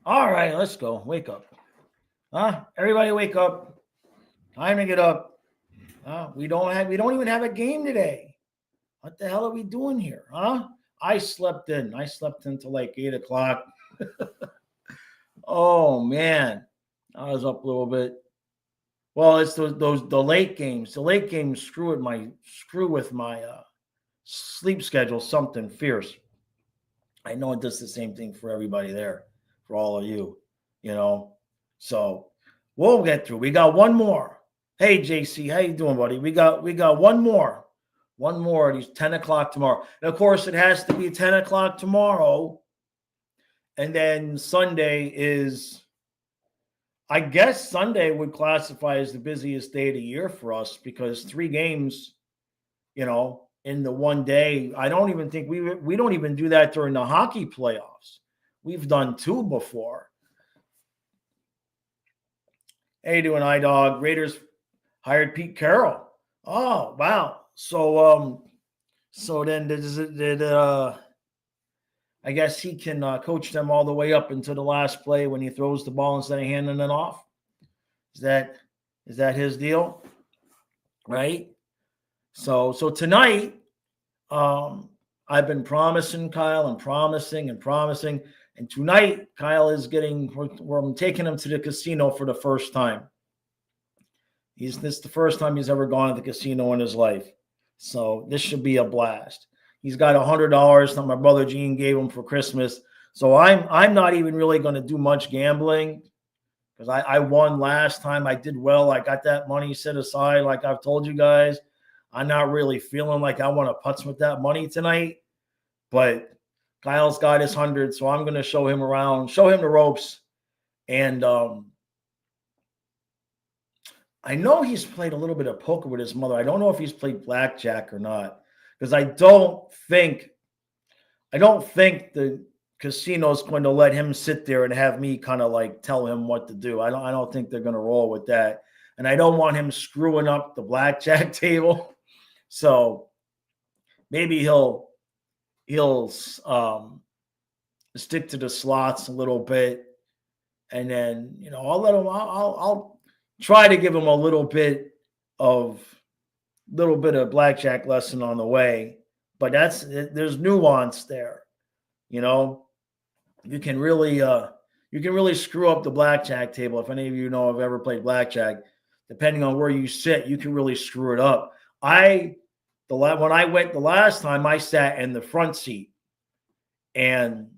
All right, let's go. Wake up. Huh? Everybody wake up. Time to get up. We don't even have a game today. What the hell are we doing here? Huh? I slept in. I slept until like 8 o'clock. Oh man. I was up a little bit. Well, it's those the late games. The late games screw with my sleep schedule something fierce. I know it does the same thing for everybody there, for all of you, you know. So we'll get through. We got one more. Hey JC, how you doing, buddy? We got one more. One more. It's 10 o'clock tomorrow. And of course, it has to be 10 o'clock tomorrow. And then Sunday is, I guess Sunday would classify as the busiest day of the year for us because 3 games, in the one day. I don't even think we don't even do that during the hockey playoffs. We've done 2 before. Hey, doing iDog. Raiders hired Pete Carroll. Oh, wow. So then I guess he can coach them all the way up into the last play when he throws the ball instead of handing it off. Is that his deal? Right? So tonight, I've been promising Kyle and promising. And tonight, Kyle is I'm taking him to the casino for the first time. This is the first time he's ever gone to the casino in his life. So this should be a blast. He's got $100 that my brother Gene gave him for Christmas. So I'm not even really going to do much gambling because I won last time. I did well. I got that money set aside, like I've told you guys. I'm not really feeling like I want to putz with that money tonight, but Kyle's got his 100, so I'm going to show him around, show him the ropes. And I know he's played a little bit of poker with his mother. I don't know if he's played blackjack or not, because I don't think the casino's going to let him sit there and have me kind of like tell him what to do. I don't think they're going to roll with that. And I don't want him screwing up the blackjack table. So maybe he'll stick to the slots a little bit, and then I'll let him. I'll try to give him a little bit of blackjack lesson on the way. But there's nuance there. You can really screw up the blackjack table. If any of you know have ever played blackjack, depending on where you sit, you can really screw it up. When I went the last time, I sat in the front seat, and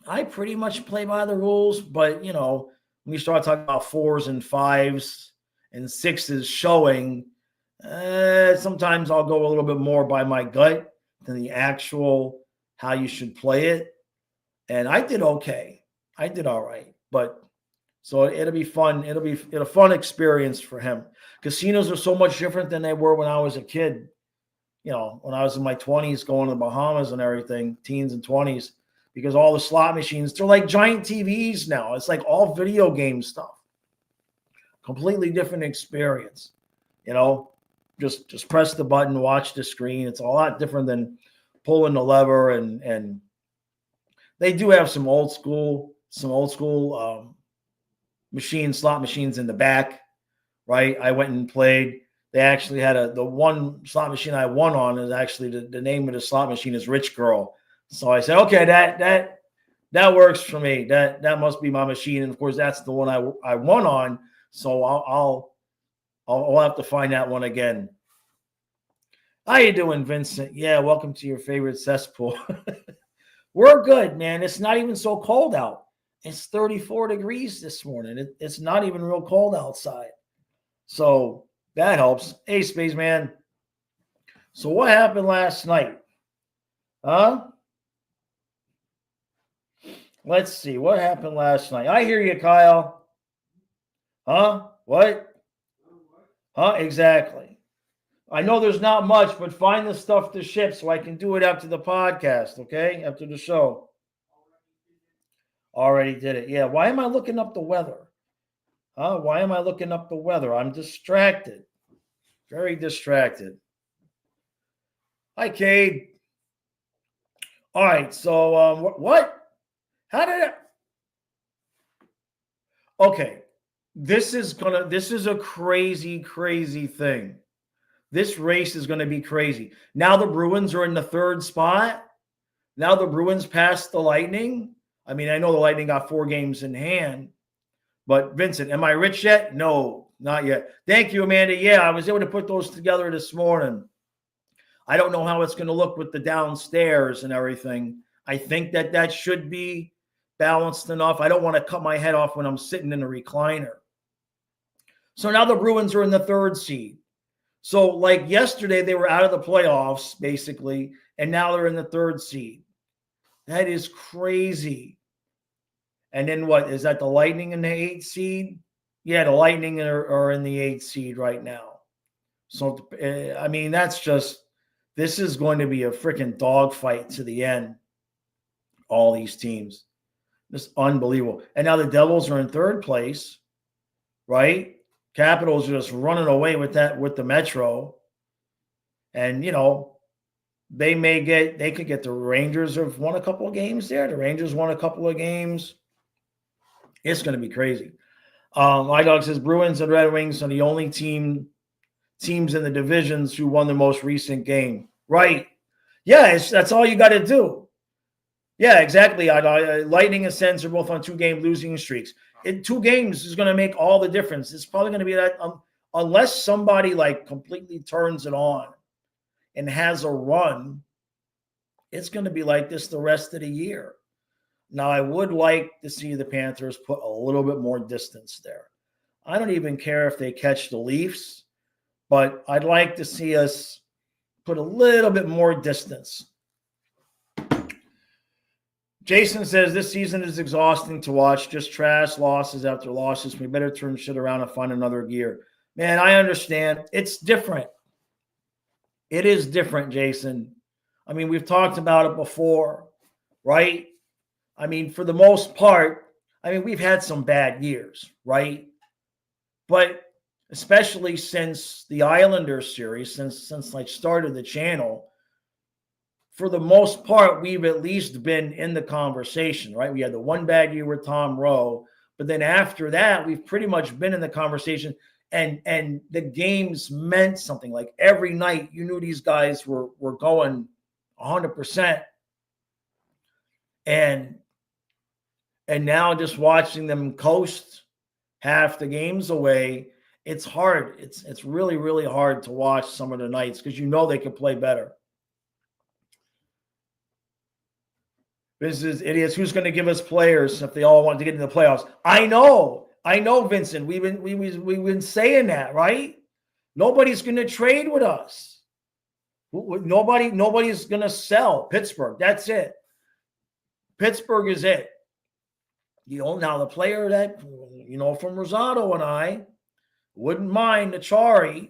I pretty much play by the rules. But when you start talking about 4s and 5s and 6s showing, sometimes I'll go a little bit more by my gut than the actual how you should play it. And I did okay. I did all right, but. So it'll be fun. It'll be a fun experience for him. Casinos are so much different than they were when I was a kid. When I was in my 20s going to the Bahamas and everything, teens and 20s, because all the slot machines, they're like giant TVs now. It's like all video game stuff. Completely different experience. Just press the button, watch the screen. It's a lot different than pulling the lever, and they do have some old school slot machines in the back, right? I went and played. They actually had the one slot machine I won on is actually the name of the slot machine is Rich Girl. So I said, okay, that works for me. That must be my machine. And of course, that's the one I won on. So I'll have to find that one again. How you doing, Vincent? Yeah, welcome to your favorite cesspool. We're good, man. It's not even so cold out. It's 34 degrees this morning. It's not even real cold outside. So that helps. Hey, Spaceman. So what happened last night? Huh? Let's see. What happened last night? I hear you, Kyle. Huh? What? Huh? Exactly. I know there's not much, but find the stuff to ship so I can do it after the podcast, okay? After the show. Already did it. Yeah. Why am I looking up the weather? Why am I looking up the weather? I'm distracted. Very distracted. Hi, Cade. All right. So what? How did it? Okay, this is a crazy, crazy thing. This race is going to be crazy. Now the Bruins are in the third spot. Now the Bruins passed the Lightning. I mean, I know the Lightning got 4 games in hand, but Vincent, am I rich yet? No, not yet. Thank you, Amanda. Yeah, I was able to put those together this morning. I don't know how it's going to look with the downstairs and everything. I think that should be balanced enough. I don't want to cut my head off when I'm sitting in a recliner. So now the Bruins are in the 3rd seed. So like yesterday, they were out of the playoffs, basically, and now they're in the 3rd seed. That is crazy. And then what? Is that the Lightning in the 8th seed? Yeah, the Lightning are in the 8th seed right now. So, I mean, this is going to be a freaking dogfight to the end. All these teams. Just unbelievable. And now the Devils are in 3rd place, right? Capitals are just running away with the Metro. And, they could get the Rangers have won a couple of games there. The Rangers won a couple of games. It's going to be crazy. My dog says Bruins and Red Wings are the only teams in the divisions who won the most recent game. Right. Yeah, that's all you got to do. Yeah, exactly. Lightning and Sens are both on 2-game losing streaks. 2 games is going to make all the difference. It's probably going to be that unless somebody like completely turns it on and has a run, it's going to be like this the rest of the year. Now, I would like to see the Panthers put a little bit more distance there. I don't even care if they catch the Leafs, but I'd like to see us put a little bit more distance. Jason says this season is exhausting to watch. Just trash losses after losses. We better turn shit around and find another gear. Man, I understand. It's different. It is different, Jason. I mean, we've talked about it before, right? I mean, for the most part, we've had some bad years, right? But especially since the Islanders series, since I started the channel, for the most part, we've at least been in the conversation, right? We had the one bad year with Tom Rowe, but then after that, we've pretty much been in the conversation, and the games meant something. Like every night, you knew these guys were going 100%, and now just watching them coast half the games away, it's hard. It's really, really hard to watch some of the nights because they could play better. This is idiots. Who's going to give us players if they all want to get into the playoffs? I know, Vincent. We've been saying that, right? Nobody's going to trade with us. Nobody's going to sell Pittsburgh. That's it. Pittsburgh is it. Now the player that from Rosado and I wouldn't mind Achari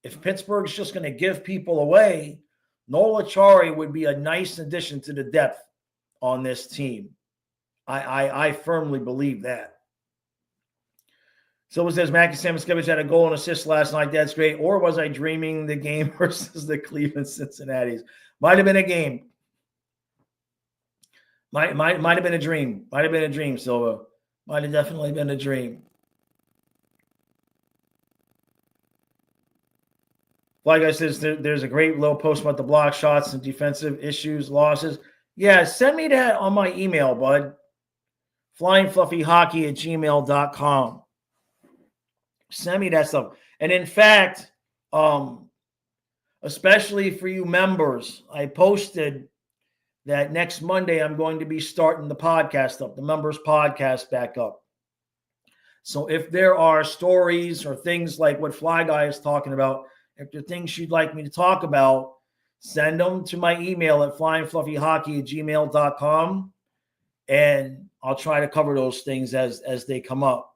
if Pittsburgh's just going to give people away. Noel Achari would be a nice addition to the depth on this team. I firmly believe that. So it says Mackie Samoskevich had a goal and assist last night. That's great. Or was I dreaming the game versus the Cleveland Cincinnati's? Might have been a game. Might have been a dream. Might have been a dream, Silva. Might have definitely been a dream. Like I said, there's a great little post about the block shots and defensive issues, losses. Yeah, send me that on my email, bud. flyingfluffyhockey@gmail.com. Send me that stuff. And in fact, especially for you members, I posted that next Monday I'm going to be starting the podcast up, the members podcast back up. So if there are stories or things like what Fly Guy is talking about, if there are things you'd like me to talk about, send them to my email at flyingfluffyhockey@gmail.com, and I'll try to cover those things as they come up.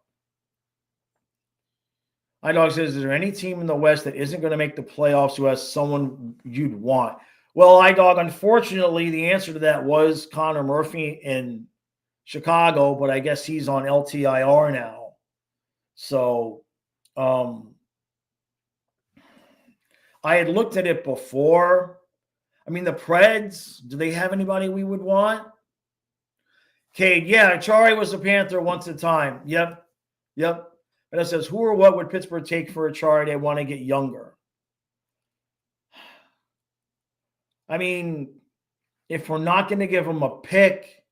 iDog says, is there any team in the West that isn't going to make the playoffs who has someone you'd want? Well, iDog, unfortunately, the answer to that was Connor Murphy in Chicago, but I guess he's on LTIR now. So I had looked at it before. The Preds, do they have anybody we would want? Cade, yeah, Achari was a Panther once a time. Yep. Yep. And it says, who or what would Pittsburgh take for Achari? They want to get younger. I mean, if we're not going to give him a pick,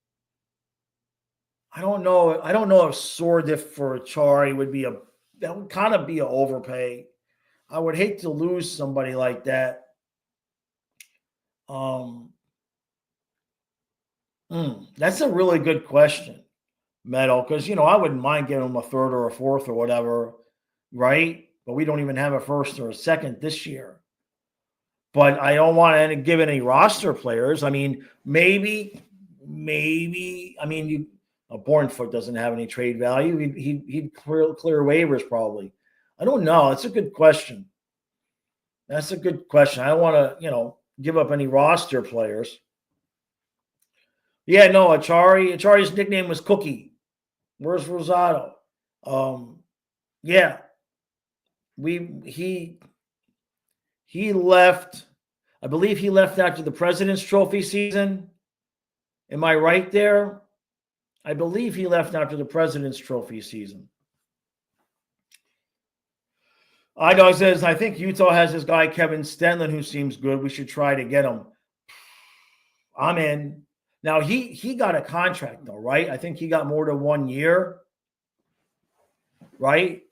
I don't know. I don't know if Sordif for Achari would be that would kind of be an overpay. I would hate to lose somebody like that. That's a really good question, Metal, because I wouldn't mind giving him a third or a fourth or whatever, right? But we don't even have a first or a second this year. But I don't want to give any roster players. I mean, maybe. I mean, Bornfoot doesn't have any trade value. He'd clear waivers probably. I don't know. That's a good question. That's a good question. I don't want to, give up any roster players. Yeah, no, Achari's nickname was Cookie. Where's Rosado? Yeah. He left. I believe he left after the President's Trophy season. Am I right there? I believe he left after the President's Trophy season. iDog says, I think Utah has this guy, Kevin Stenlin, who seems good. We should try to get him. I'm in. Now, he got a contract, though, right? I think he got more than 1 year, right?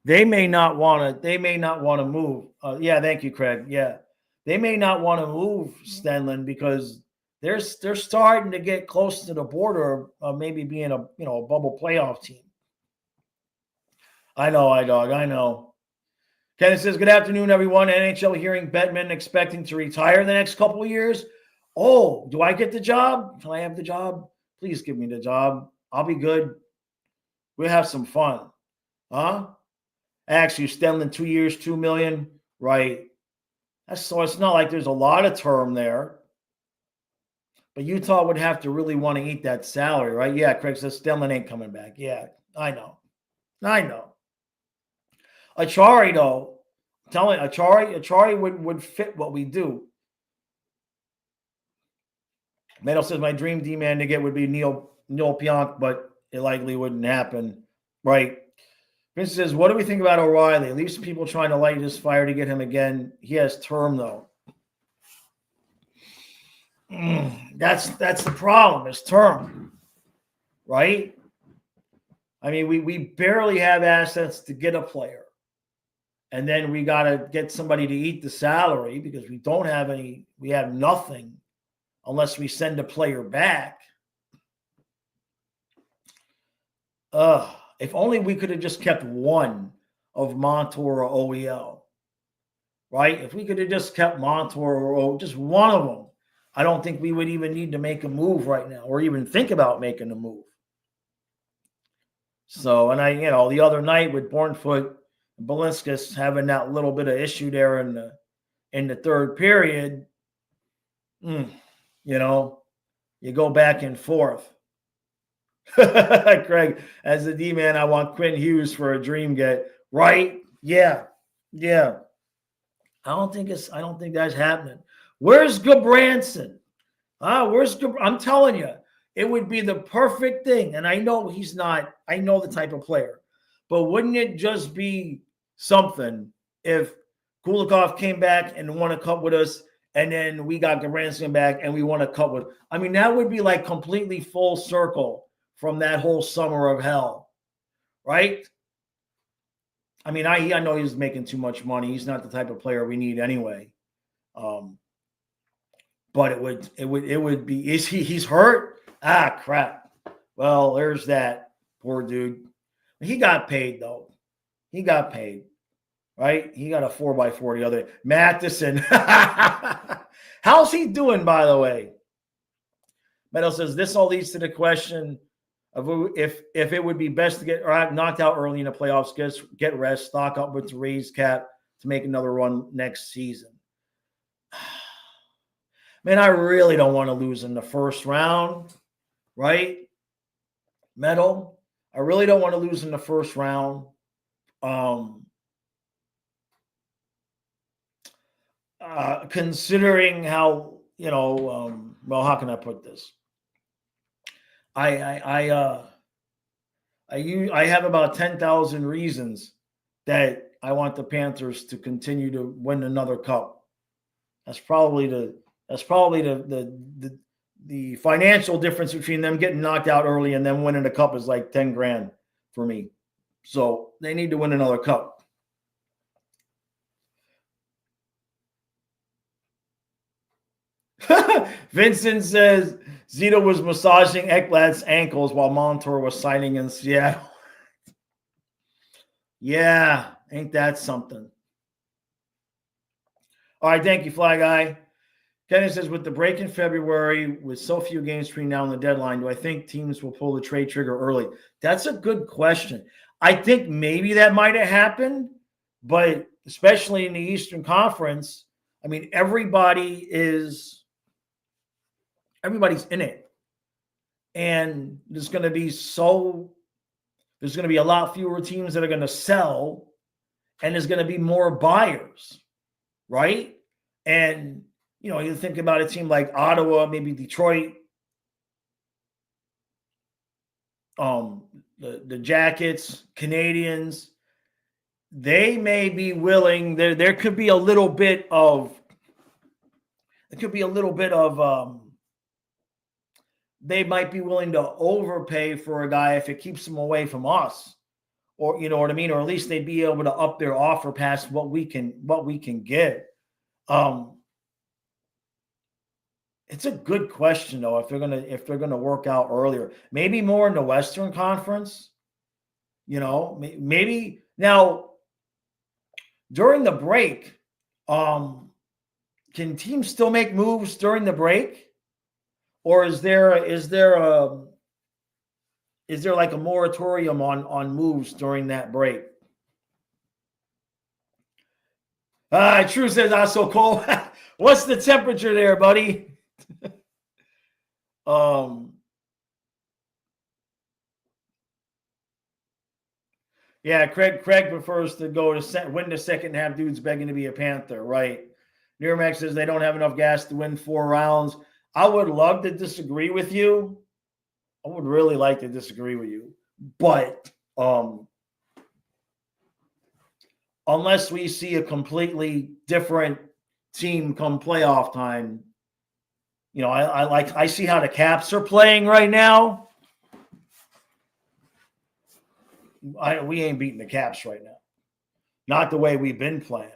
They may not want to move. Yeah, thank you, Craig. Yeah. They may not want to move Stenlin because they're starting to get close to the border of maybe being a bubble playoff team. I know, iDog. I know. Kenneth says, good afternoon, everyone. NHL hearing Bettman expecting to retire the next couple of years. Oh, do I get the job? Can I have the job? Please give me the job. I'll be good. We'll have some fun. Huh? Actually, Stenlin, 2 years, $2 million. Right. So it's not like there's a lot of term there. But Utah would have to really want to eat that salary, right? Yeah, Craig says Stenlin ain't coming back. Yeah, I know. Achari, though, I'm telling you, Achari would fit what we do. Meadow says my dream D-man to get would be Neil Pionk, but it likely wouldn't happen. Right. Vince says, what do we think about O'Reilly? At least people trying to light his fire to get him again. He has term, though. That's the problem, is term. Right? I mean, we barely have assets to get a player. And then we got to get somebody to eat the salary because we don't have any. We have nothing unless we send a player back. If only we could have just kept one of Montour or OEL, right? If we could have just kept Montour or just one of them, I don't think we would even need to make a move right now or even think about making a move. So, and the other night with Bornfoot and Balinskis having that little bit of issue there in the third period, you go back and forth. Craig, as a D-man, I want Quinn Hughes for a dream get. Right? Yeah. I don't think that's happening. Where's Gabranson? I'm telling you, it would be the perfect thing. And I know he's not. I know the type of player. But wouldn't it just be something if Kulikov came back and won a cup with us, and then we got Gabranson back and we won a cup with? I mean, that would be like completely full circle from that whole summer of hell, right? I mean, I know he's making too much money. He's not the type of player we need anyway. But it would be. He's hurt? Ah, crap. Well, there's that poor dude. He got paid though. He got paid, right? He got a 4x4 the other day. Matheson. How's he doing, by the way? Meadow says this all leads to the question of if it would be best to get knocked out early in the playoffs, get rest, stock up with the raised cap to make another run next season. Man, I really don't want to lose in the first round, right? Metal. I really don't want to lose in the first round. Considering how, well, how can I put this? I I have about 10,000 reasons that I want the Panthers to continue to win another cup. That's probably the financial difference between them getting knocked out early and them winning the cup is like 10 grand for me. So they need to win another cup. Vincent says Zito was massaging Ekblad's ankles while Montour was signing in Seattle. Yeah, ain't that something? All right, thank you, Fly Guy. Kenny says, with the break in February, with so few games between now and the deadline, do I think teams will pull the trade trigger early? That's a good question. I think maybe that might have happened, but especially in the Eastern Conference, I mean, everybody's in it. And there's going to be a lot fewer teams that are going to sell, and there's going to be more buyers, right? And you think about a team like Ottawa, maybe Detroit, the Jackets, Canadians. They may be willing. There could be a little bit of. They might be willing to overpay for a guy if it keeps him away from us, or you know what I mean, or at least they'd be able to up their offer past what we can get. It's a good question though, if they're gonna work out earlier. Maybe more in the Western Conference. Maybe now during the break, can teams still make moves during the break? Or is there like a moratorium on moves during that break? True says not so cold. What's the temperature there, buddy? Yeah, Craig prefers to go to win the second half. Dudes begging to be a Panther, right? Nearmax says they don't have enough gas to win 4 rounds. I would love to disagree with you. I would really like to disagree with you, but unless we see a completely different team come playoff time, I see how the Caps are playing right now. We ain't beating the Caps right now. Not the way we've been playing,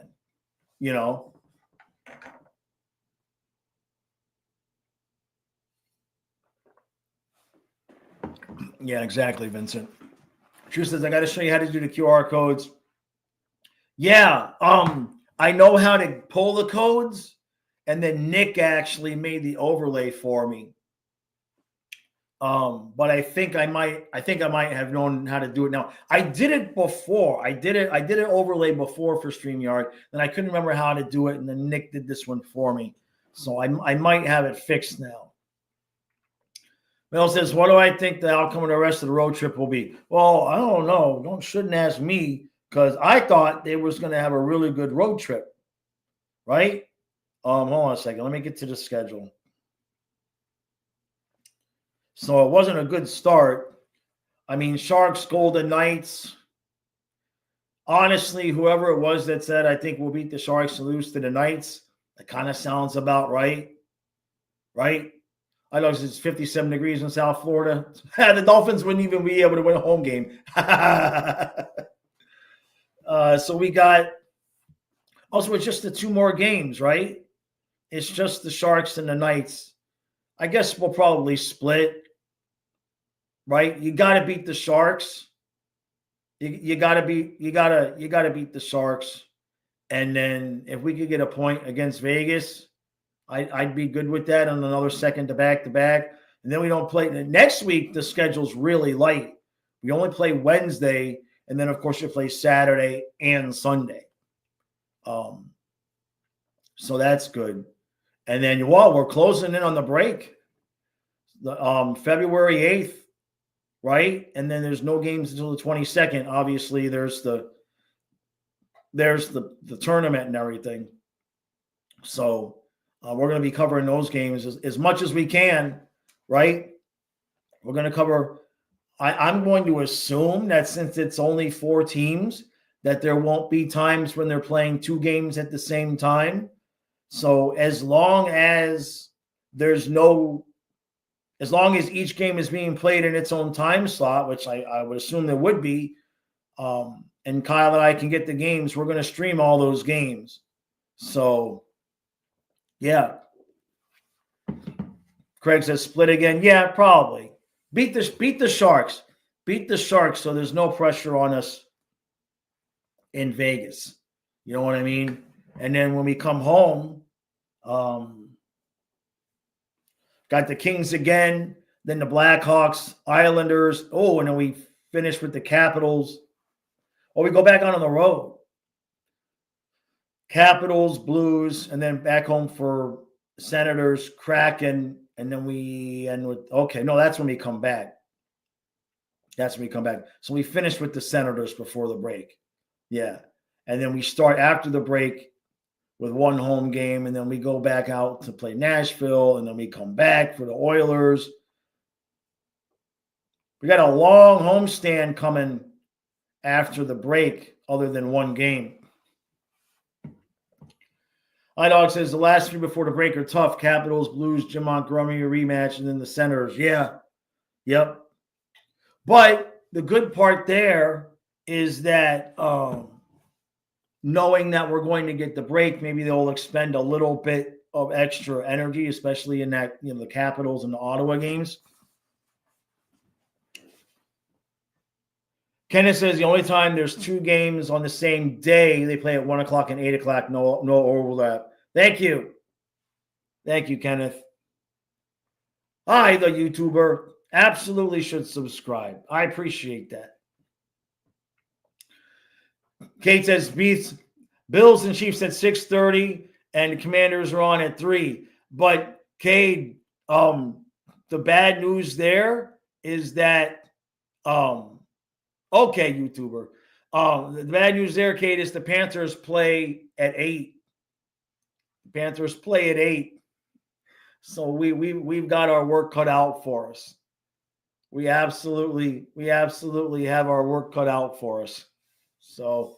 Yeah, exactly, Vincent. Drew says, I got to show you how to do the QR codes. Yeah, I know how to pull the codes, and then Nick actually made the overlay for me. But I think I might have known how to do it now. I did it before. I did an overlay before for StreamYard, and I couldn't remember how to do it, and then Nick did this one for me. So I might have it fixed now. Mel says, what do I think the outcome of the rest of the road trip will be? Well, I don't know. Shouldn't ask me, because I thought they was going to have a really good road trip, right? Hold on a second. Let me get to the schedule. So it wasn't a good start. I mean, Sharks, Golden Knights. Honestly, whoever it was that said, I think we'll beat the Sharks and lose to the Knights, that kind of sounds about right. Right? I know it's 57 degrees in South Florida. The Dolphins wouldn't even be able to win a home game. So we got – also, it's just the 2 more games, right? It's just the Sharks and the Knights. I guess we'll probably split, right? You got to beat the Sharks. You got to beat the Sharks. And then if we could get a point against Vegas – I'd be good with that on another second to back. And then we don't play. Next week, the schedule's really light. We only play Wednesday, and then, of course, you play Saturday and Sunday. So that's good. And then, we're closing in on the break. February 8th, right? And then there's no games until the 22nd. Obviously, there's the tournament and everything. So we're going to be covering those games as much as we can, right? We're going to cover I'm going to assume that since it's only 4 teams, that there won't be times when they're playing 2 games at the same time. So as long as each game is being played in its own time slot, which I would assume there would be, and Kyle and I can get the games, we're going to stream all those games. So, yeah. Craig says split again. Yeah, probably. Beat the Sharks. Beat the Sharks so there's no pressure on us in Vegas. You know what I mean? And then when we come home, got the Kings again, then the Blackhawks, Islanders. Oh, and then we finish with the Capitals. Or we go back on the road. Capitals, Blues, and then back home for Senators, Kraken, and then we end with, okay, no, that's when we come back. That's when we come back. So we finished with the Senators before the break. Yeah. And then we start after the break with one home game, and then we go back out to play Nashville, and then we come back for the Oilers. We got a long homestand coming after the break, other than one game. iDog says the last 3 before the break are tough. Capitals, Blues, Jim Montgomery rematch, and then the Senators. Yeah. Yep. But the good part there is that knowing that we're going to get the break, maybe they'll expend a little bit of extra energy, especially in that, the Capitals and the Ottawa games. Kenneth says the only time there's 2 games on the same day, they play at 1 o'clock and 8 o'clock. No overlap. Thank you. Thank you, Kenneth. Hi, the YouTuber. Absolutely should subscribe. I appreciate that. Kate says Bills and Chiefs at 6:30, and the Commanders are on at 3. But Kate, the bad news there is that okay, YouTuber. The bad news there, Kate, is the Panthers play at 8. The Panthers play at 8. So we've got our work cut out for us. We absolutely have our work cut out for us. So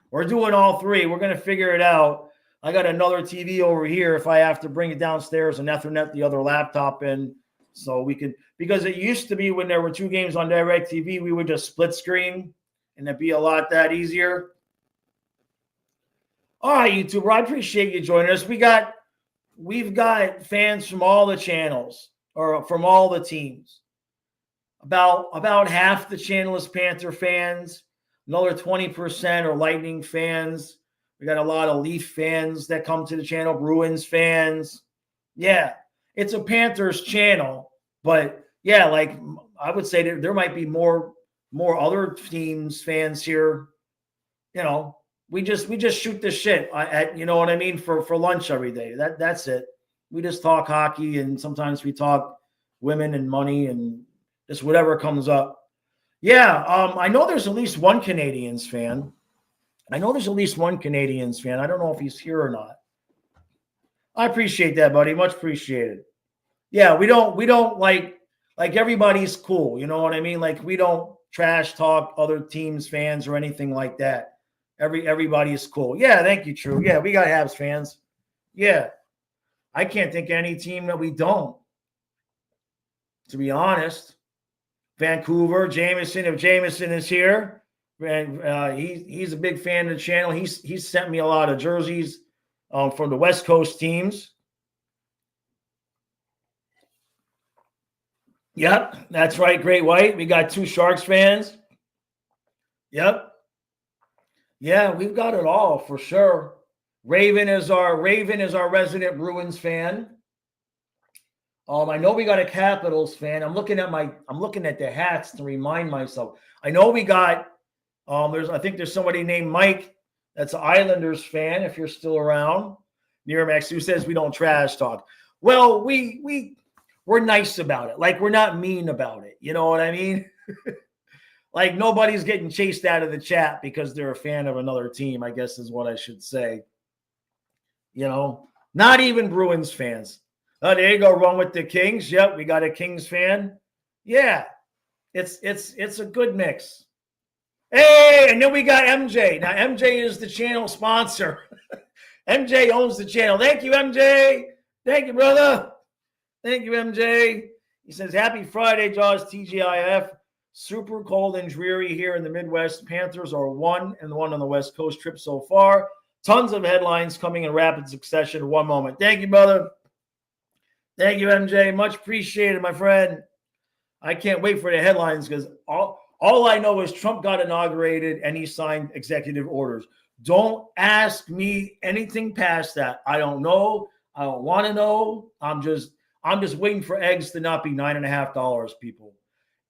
we're doing all 3. We're going to figure it out. I got another TV over here if I have to bring it downstairs and Ethernet the other laptop in, so we could, because it used to be when there were 2 games on DirecTV, we would just split screen and it'd be a lot that easier. All right, YouTuber, I appreciate you joining us. We've got fans from all the channels, or from all the teams. About half the channel is Panther fans. Another 20% are Lightning fans. We got a lot of Leaf fans that come to the channel, Bruins fans. Yeah, it's a Panthers channel, but yeah, like I would say there might be more other teams fans here. We just shoot the shit at you know what I mean, for lunch every day. That's it. We just talk hockey, and sometimes we talk women and money and just whatever comes up. Yeah, I know there's at least one Canadians fan. I don't know if he's here or not. I appreciate that, buddy. Much appreciated. Yeah, we don't like everybody's cool. You know what I mean? Like we don't trash talk other teams' fans or anything like that. Everybody is cool. Yeah, thank you, True. Yeah, we got Habs fans. Yeah. I can't think of any team that we don't, to be honest. Vancouver, Jameson, if Jameson is here, and he's a big fan of the channel. He's sent me a lot of jerseys from the West Coast teams. Yep, that's right, Great White. We got 2 Sharks fans. Yep. Yeah, we've got it all for sure. Raven is our resident Bruins fan. I know we got a Capitals fan. I'm looking at the hats to remind myself. I know we got I think there's somebody named Mike that's an Islanders fan, if you're still around. Miramax, who says we don't trash talk. Well, we're nice about it. Like we're not mean about it. You know what I mean? Like nobody's getting chased out of the chat because they're a fan of another team, I guess is what I should say. Not even Bruins fans. Oh, there you go. Run with the Kings. Yep, we got a Kings fan. Yeah. It's a good mix. Hey, and then we got MJ. Now MJ is the channel sponsor. MJ owns the channel. Thank you, MJ. Thank you, brother. Thank you, MJ. He says, happy Friday, Jaws, TGIF. Super cold and dreary here in the Midwest. Panthers are 1-1 on the West Coast trip so far. Tons of headlines coming in rapid succession. One moment. Thank you, brother. Thank you, MJ. Much appreciated, my friend. I can't wait for the headlines because all I know is Trump got inaugurated and he signed executive orders. Don't ask me anything past that. I don't know. I don't want to know. I'm just waiting for eggs to not be $9.50, people.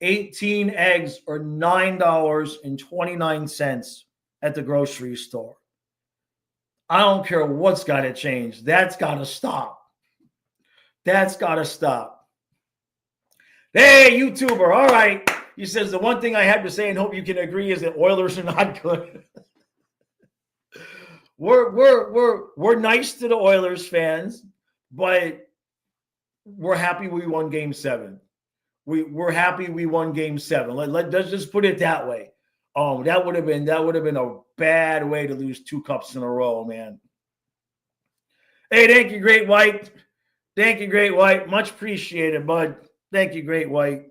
18 eggs are $9.29 at the grocery store. I don't care what's got to change. That's got to stop. That's got to stop. Hey, YouTuber. All right. He says, the one thing I have to say and hope you can agree is that Oilers are not good. We're nice to the Oilers fans, but we're happy we won Game 7. We're happy we won Game 7. Let's just put it that way. That would have been a bad way to lose 2 cups in a row, man. Hey, thank you, Great White. Thank you, Great White. Much appreciated, bud. Thank you, Great White.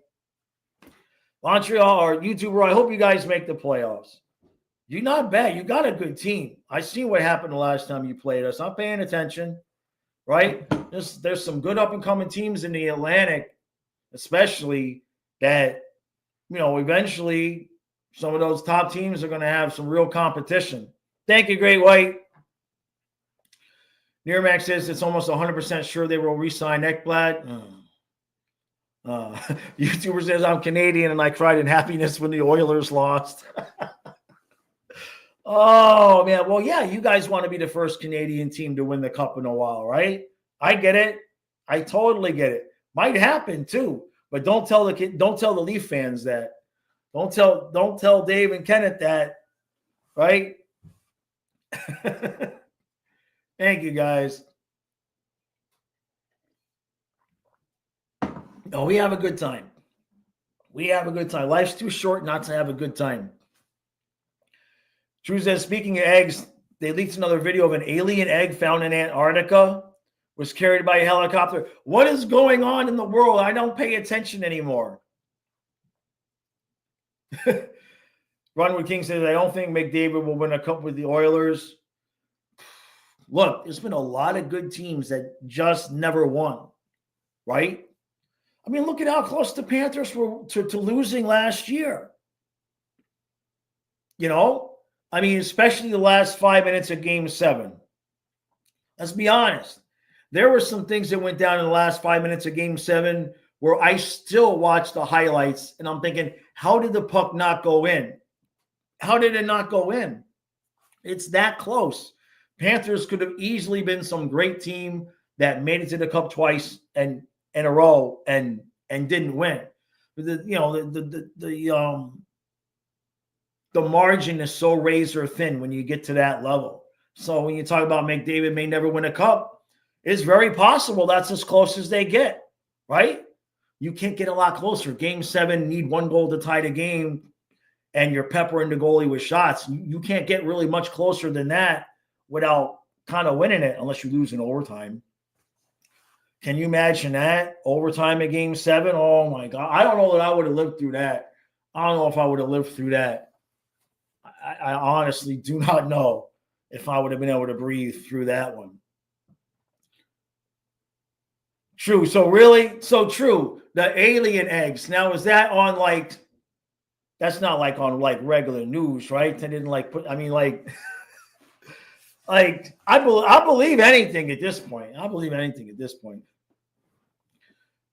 Montreal or YouTuber, I hope you guys make the playoffs. You're not bad. You got a good team. I see what happened the last time you played us. I'm paying attention, right? There's some good up-and-coming teams in the Atlantic, especially that, eventually some of those top teams are going to have some real competition. Thank you, Great White. Nearmax says it's almost 100% sure they will re-sign Ekblad. YouTuber says I'm Canadian and I cried in happiness when the Oilers lost. Oh, man. Well, yeah, you guys want to be the first Canadian team to win the cup in a while, right? I get it. I totally get it. Might happen too, but don't tell the Leaf fans that. Don't tell Dave and Kenneth that, right? Thank you, guys. No, we have a good time. We have a good time. Life's too short not to have a good time. Drew says, speaking of eggs, they leaked another video of an alien egg found in Antarctica, was carried by a helicopter. What is going on in the world? I don't pay attention anymore. Runwood King says, I don't think McDavid will win a cup with the Oilers. Look, there's been a lot of good teams that just never won, right? I mean, look at how close the Panthers were to losing last year. I mean, especially the last 5 minutes of Game 7. Let's be honest. There were some things that went down in the last 5 minutes of Game 7 where I still watch the highlights and I'm thinking, how did the puck not go in? How did it not go in? It's that close. Panthers could have easily been some great team that made it to the cup twice and in a row and didn't win. But the margin is so razor thin when you get to that level. So when you talk about McDavid may never win a cup, it's very possible that's as close as they get, right? You can't get a lot closer. Game 7, need 1 goal to tie the game, and you're peppering the goalie with shots. You can't get really much closer than that without kind of winning it unless you lose in overtime. Can you imagine that? Overtime in Game 7? Oh, my God. I don't know that I would have lived through that. I don't know if I would have lived through that. I honestly do not know if I would have been able to breathe through that one. True. So true. The alien eggs. Now, is that on that's not on regular news, right? They didn't I believe anything at this point.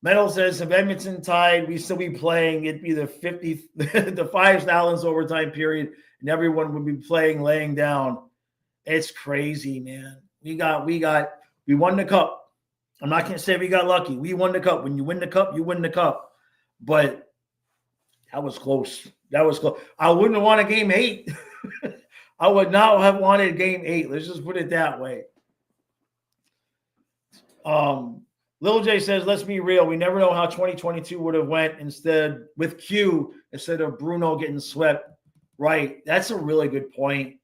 Metal says if Edmonton tied, we'd still be playing. It'd be the 5 Allen's overtime period, and everyone would be playing laying down. It's crazy, man. We won the cup. I'm not going to say we got lucky. We won the cup. When you win the cup, you win the cup. But that was close. I wouldn't have wanted Game 8. I would not have wanted Game 8. Let's just put it that way. Lil J says, let's be real. We never know how 2022 would have went instead with Q instead of Bruno getting swept. Right. That's a really good point.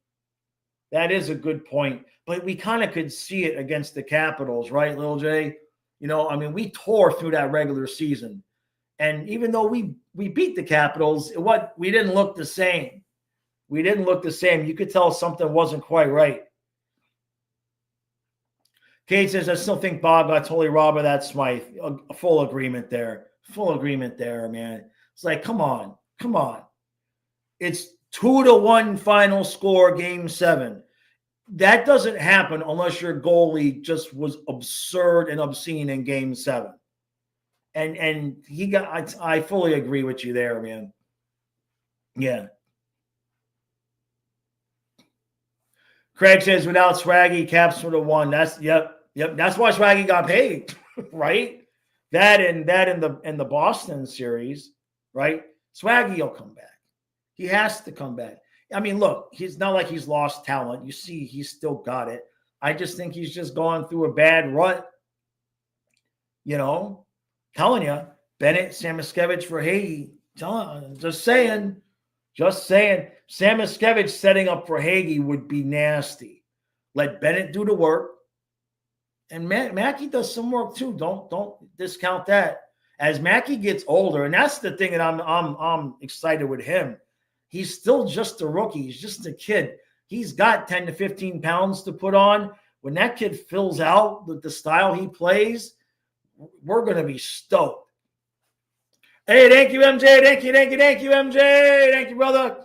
That is a good point. But we kind of could see it against the Capitals, right, Lil J? You know, I mean, we tore through that regular season. And even though we beat the Capitals, we didn't look the same. We didn't look the same. You could tell something wasn't quite right. Kate says, I still think Bob got totally robbed of that Smythe. A full agreement there. Full agreement there, man. It's like, come on. Come on. It's 2-1 final score, game 7. That doesn't happen unless your goalie just was absurd and obscene in game 7. And he got, I fully agree with you there, man. Yeah. Craig says, without Swaggy, Caps would have won. That's yep. That's why Swaggy got paid, right? That and the Boston series, right? Swaggy will come back. He has to come back. I mean, look, he's not like he's lost talent. You see, he's still got it. I just think he's just gone through a bad rut. You know, telling you, Bennett, Samoskevich for Hagee. Just saying. Samoskevich setting up for Hagee would be nasty. Let Bennett do the work. And Mackey does some work too. Don't discount that. As Mackey gets older, and that's the thing that I'm excited with him. He's still just a rookie. He's just a kid. He's got 10 to 15 pounds to put on. When that kid fills out the style he plays, we're going to be stoked. Hey, thank you, MJ. Thank you, MJ. Thank you, brother.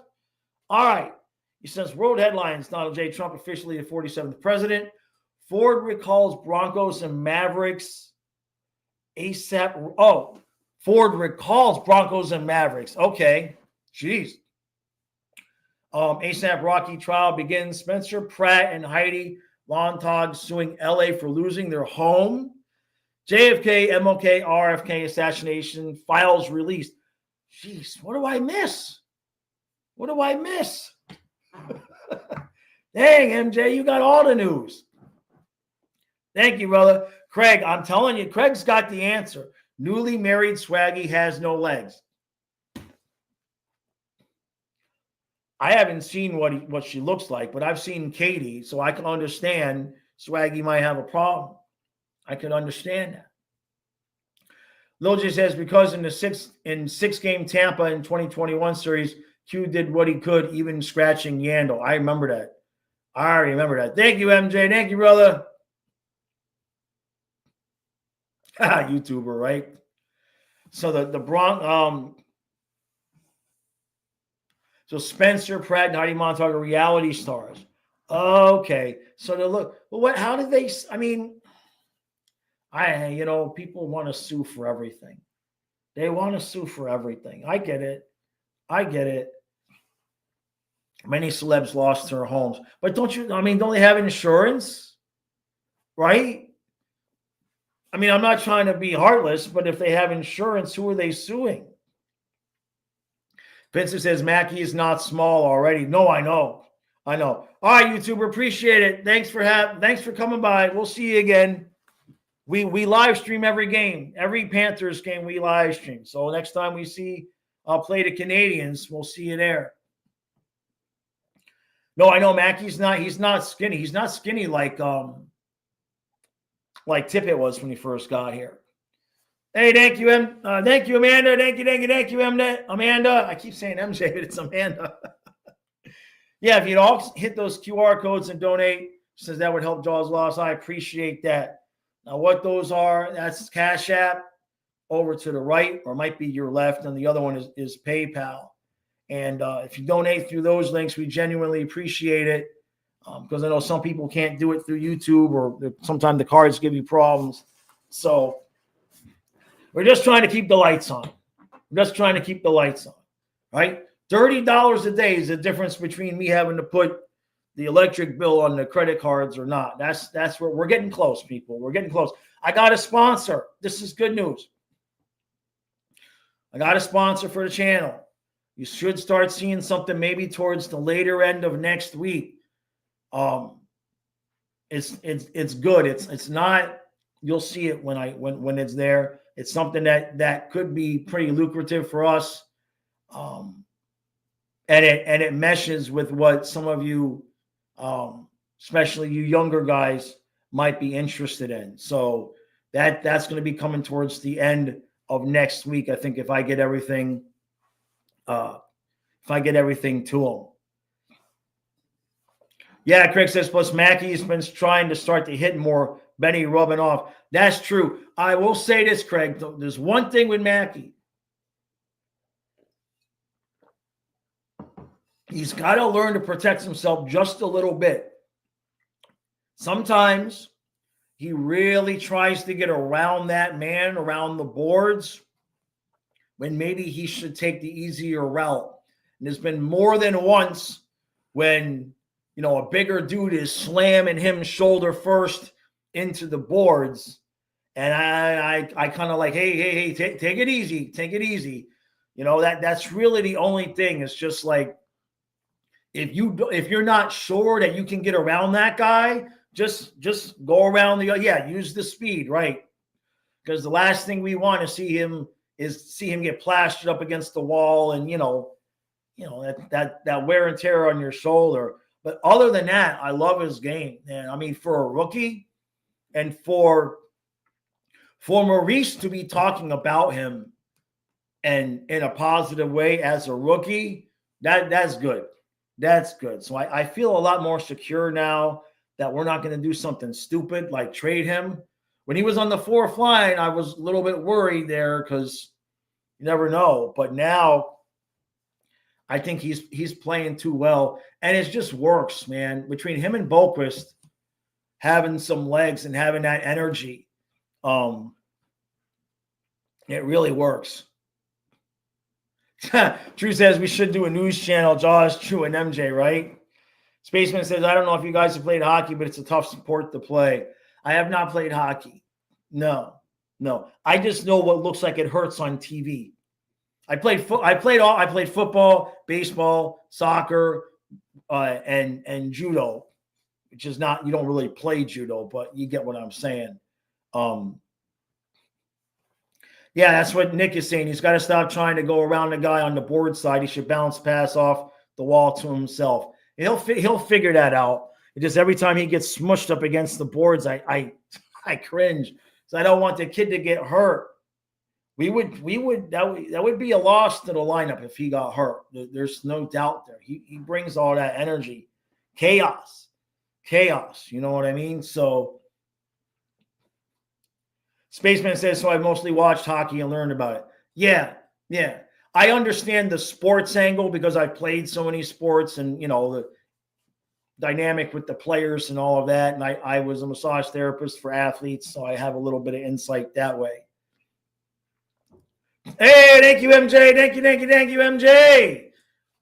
All right. He says, world headlines, Donald J. Trump officially the 47th president. Ford recalls Broncos and Mavericks ASAP. Oh, Ford recalls Broncos and Mavericks. Okay. Jeez. ASAP Rocky trial begins. Spencer Pratt and Heidi Montag suing LA for losing their home. JFK, MLK, RFK assassination files released. Jeez, what do I miss? Dang, MJ, you got all the news. Thank you, brother. Craig, I'm telling you, Craig's got the answer. Newly married Swaggy has no legs. I haven't seen what she looks like, but I've seen Katie, so I can understand Swaggy might have a problem. I can understand that. Lil J says, because in the six-game Tampa in 2021 series, Q did what he could, even scratching Yandel. I remember that. I remember that. Thank you, MJ. Thank you, brother. YouTuber, right? So the Bronx, so Spencer Pratt and Heidi Montag are reality stars. Okay. So how did they, I mean, people want to sue for everything. They want to sue for everything. I get it. Many celebs lost their homes. But don't they have insurance? Right? I mean, I'm not trying to be heartless, but if they have insurance, who are they suing? Vincent says, Mackey is not small already. No, I know. All right, YouTuber, appreciate it. Thanks for coming by. We'll see you again. We live stream every game. Every Panthers game we live stream. So next time we play the Canadians, we'll see you there. No, I know he's not skinny. He's not skinny like Tippett was when he first got here. Hey, thank you, thank you, Amanda. Thank you, Amanda. I keep saying MJ, but it's Amanda. Yeah, if you'd all hit those QR codes and donate, since that would help Jaws Loss, I appreciate that. Now, what those are, that's Cash App over to the right, or it might be your left, and the other one is PayPal. And if you donate through those links, we genuinely appreciate it, because I know some people can't do it through YouTube, or sometimes the cards give you problems. So we're just trying to keep the lights on. Right? $30 a day is the difference between me having to put the electric bill on the credit cards or not. That's where we're getting close, people. We're getting close. I got a sponsor. This is good news. I got a sponsor for the channel. You should start seeing something maybe towards the later end of next week. It's good. It's not You'll see it when it's there. It's something that could be pretty lucrative for us. Um, and it meshes with what some of you, especially you younger guys, might be interested in. So that's going to be coming towards the end of next week. I think if I get everything to them. Yeah, Craig says, plus Mackey's been trying to start to hit more. Benny rubbing off. That's true. I will say this, Craig. There's one thing with Mackey. He's got to learn to protect himself just a little bit. Sometimes he really tries to get around that man, around the boards, when maybe he should take the easier route. And there's been more than once when, a bigger dude is slamming him shoulder first into the boards. And I kind of like, hey, take it easy. That's really the only thing. It's just like, if you're not sure that you can get around that guy, just go around use the speed, right? Because the last thing we want to see him get plastered up against the wall and that wear and tear on your shoulder. But other than that, I love his game. And I mean, for a rookie and for Maurice to be talking about him and in a positive way as a rookie, that's good. That's good. So I feel a lot more secure now that we're not going to do something stupid like trade him. When he was on the fourth line, I was a little bit worried there because you never know. But now I think he's playing too well. And it just works, man. Between him and Boquist having some legs and having that energy, it really works. Drew says we should do a news channel, Jaws, True, and MJ, right? Spaceman says, I don't know if you guys have played hockey, but it's a tough sport to play. I have not played hockey. No. I just know what looks like it hurts on TV. I played football, baseball, soccer, and judo, which is not, you don't really play judo, but you get what I'm saying. Yeah, that's what Nick is saying. He's got to stop trying to go around the guy on the board side. He should bounce pass off the wall to himself. He'll figure that out. It just every time he gets smushed up against the boards, I cringe. So I don't want the kid to get hurt. That would be a loss to the lineup if he got hurt. There's no doubt there. He brings all that energy, chaos. You know what I mean? So. Spaceman says, so I mostly watched hockey and learned about it. Yeah. I understand the sports angle because I've played so many sports and, the dynamic with the players and all of that. And I was a massage therapist for athletes, so I have a little bit of insight that way. Hey, thank you, MJ. Thank you, MJ.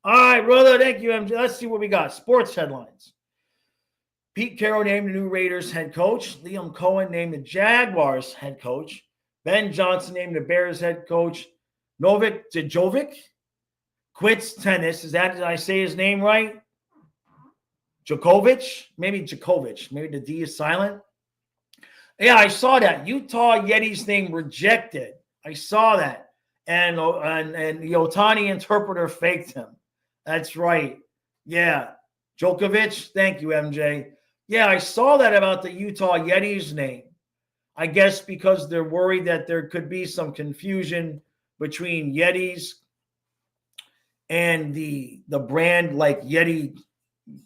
All right, brother. Thank you, MJ. Let's see what we got. Sports headlines. Pete Carroll named the new Raiders head coach. Liam Cohen named the Jaguars head coach. Ben Johnson named the Bears head coach. Novak Djokovic quits tennis. Did I say his name right? Djokovic? Maybe Djokovic. Maybe the D is silent. Yeah, I saw that. Utah Yeti's name rejected. I saw that. And the Otani interpreter faked him. That's right. Yeah. Djokovic. Thank you, MJ. Yeah, I saw that about the Utah Yeti's name. I guess because they're worried that there could be some confusion between Yetis and the brand like Yeti,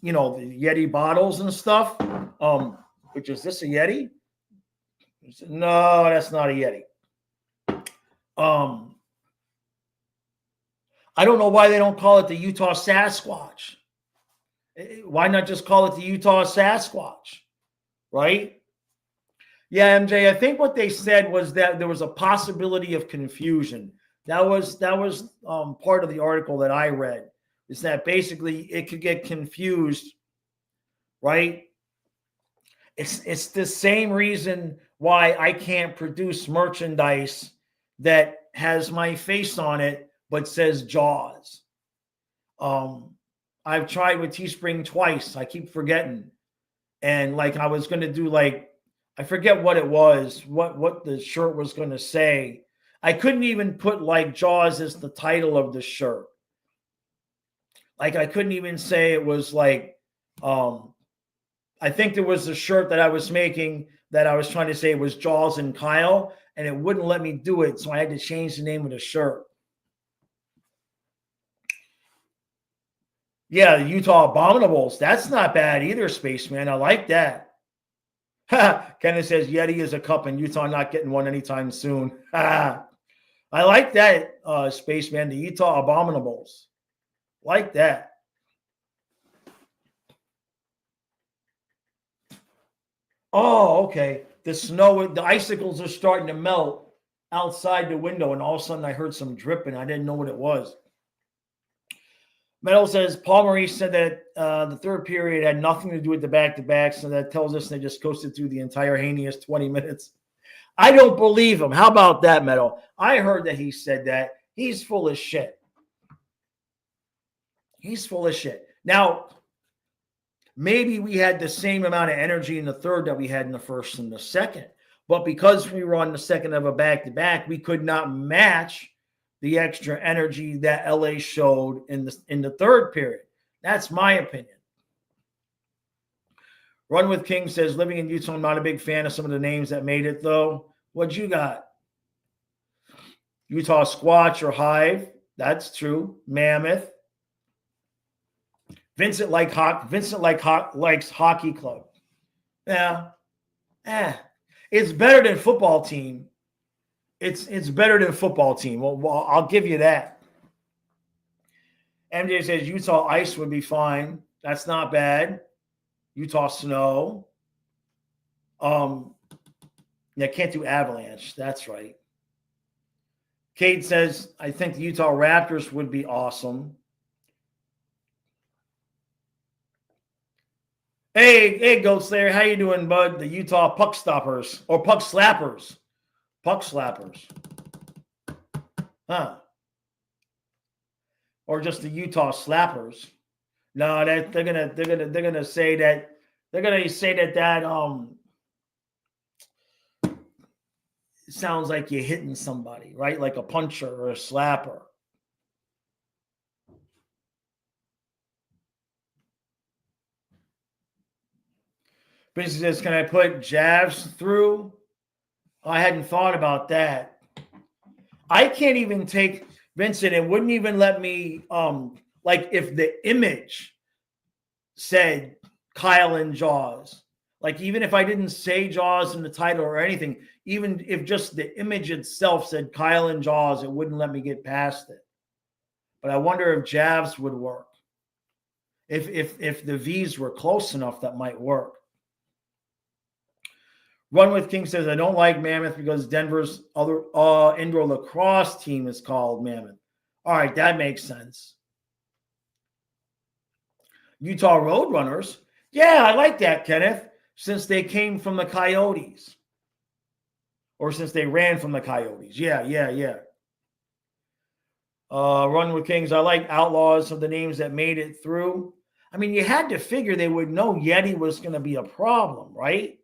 the Yeti bottles and stuff. Which is this a Yeti? No, that's not a Yeti. I don't know why they don't call it the Utah Sasquatch. Why not just call it the Utah Sasquatch, right? Yeah, MJ, I think what they said was that there was a possibility of confusion. That was part of the article that I read, is that basically it could get confused, right? It's the same reason why I can't produce merchandise that has my face on it but says Jaws. I've tried with Teespring twice. I keep forgetting. And I was going to do I forget what it was, what the shirt was going to say. I couldn't even put like Jaws as the title of the shirt. Like I couldn't even say it was like, I think there was a shirt that I was making that I was trying to say it was Jaws and Kyle, and it wouldn't let me do it. So I had to change the name of the shirt. Yeah, the Utah Abominables. That's not bad either, Spaceman. I like that. Kenneth says Yeti is a cup and Utah not getting one anytime soon. I like that, Spaceman. The Utah Abominables. Like that. Oh, okay. The snow, the icicles are starting to melt outside the window, and all of a sudden I heard some dripping. I didn't know what it was. Metal says Paul Maurice said that the third period had nothing to do with the back-to-back, so that tells us they just coasted through the entire heinous 20 minutes. I don't believe him. How about that, Metal? I heard that he said that. He's full of shit. He's full of shit. Now, maybe we had the same amount of energy in the third that we had in the first and the second, but because we were on the second of a back-to-back, we could not match the extra energy that LA showed in the third period. That's my opinion. Run with King says, living in Utah, I'm not a big fan of some of the names that made it, though. What you got? Utah Squatch or Hive. That's true. Mammoth. Vincent likes hockey club. Yeah. It's better than football team. It's better than football team. Well, I'll give you that. MJ says Utah ice would be fine. That's not bad. Utah snow. Yeah, can't do avalanche. That's right. Kate says, I think the Utah Raptors would be awesome. Hey, Goat Slayer, how you doing, bud? The Utah Puck Stoppers or Puck Slappers. Puck slappers. Huh. Or just the Utah slappers. No, that they're gonna say that sounds like you're hitting somebody, right? Like a puncher or a slapper. Vincent says, can I put jabs through? I hadn't thought about that. I can't even take Vincent. It wouldn't even let me, like if the image said Kyle and Jaws, like even if I didn't say Jaws in the title or anything, even if just the image itself said Kyle and Jaws, it wouldn't let me get past it. But I wonder if jabs would work. If the V's were close enough, that might work. Run with King says, I don't like Mammoth because Denver's other indoor lacrosse team is called Mammoth. All right, that makes sense. Utah Roadrunners. Yeah, I like that, Kenneth, since they came from the Coyotes. Or since they ran from the Coyotes. Yeah. Run with Kings. I like Outlaws of the names that made it through. I mean, you had to figure they would know Yeti was going to be a problem, right?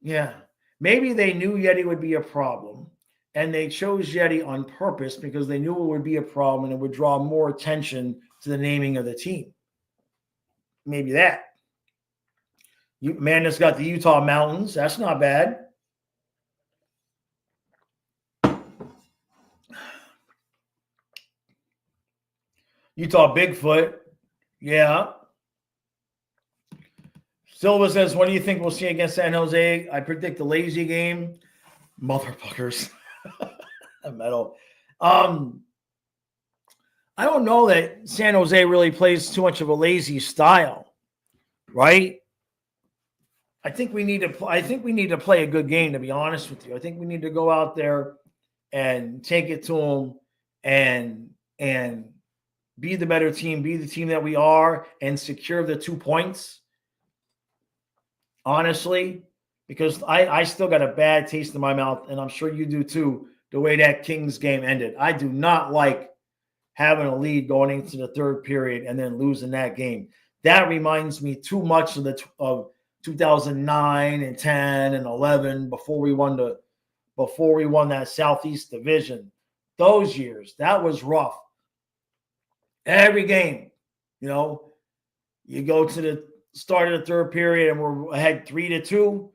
Yeah, maybe they knew Yeti would be a problem, and they chose Yeti on purpose because they knew it would be a problem and it would draw more attention to the naming of the team. Maybe that. Amanda's got the Utah Mountains. That's not bad. Utah Bigfoot. Yeah. Silva says, what do you think we'll see against San Jose? I predict a lazy game. Motherfuckers. Metal. I don't know that San Jose really plays too much of a lazy style, right? I think we need to play a good game, to be honest with you. I think we need to go out there and take it to them and be the better team, be the team that we are, and secure the 2 points. Honestly, because I still got a bad taste in my mouth, and I'm sure you do too, the way that Kings game ended. I do not like having a lead going into the third period and then losing that game. That reminds me too much of 2009 and 10 and 11 before we won that Southeast Division. Those years, that was rough. Every game, you go to the start of the third period and we're ahead 3-2,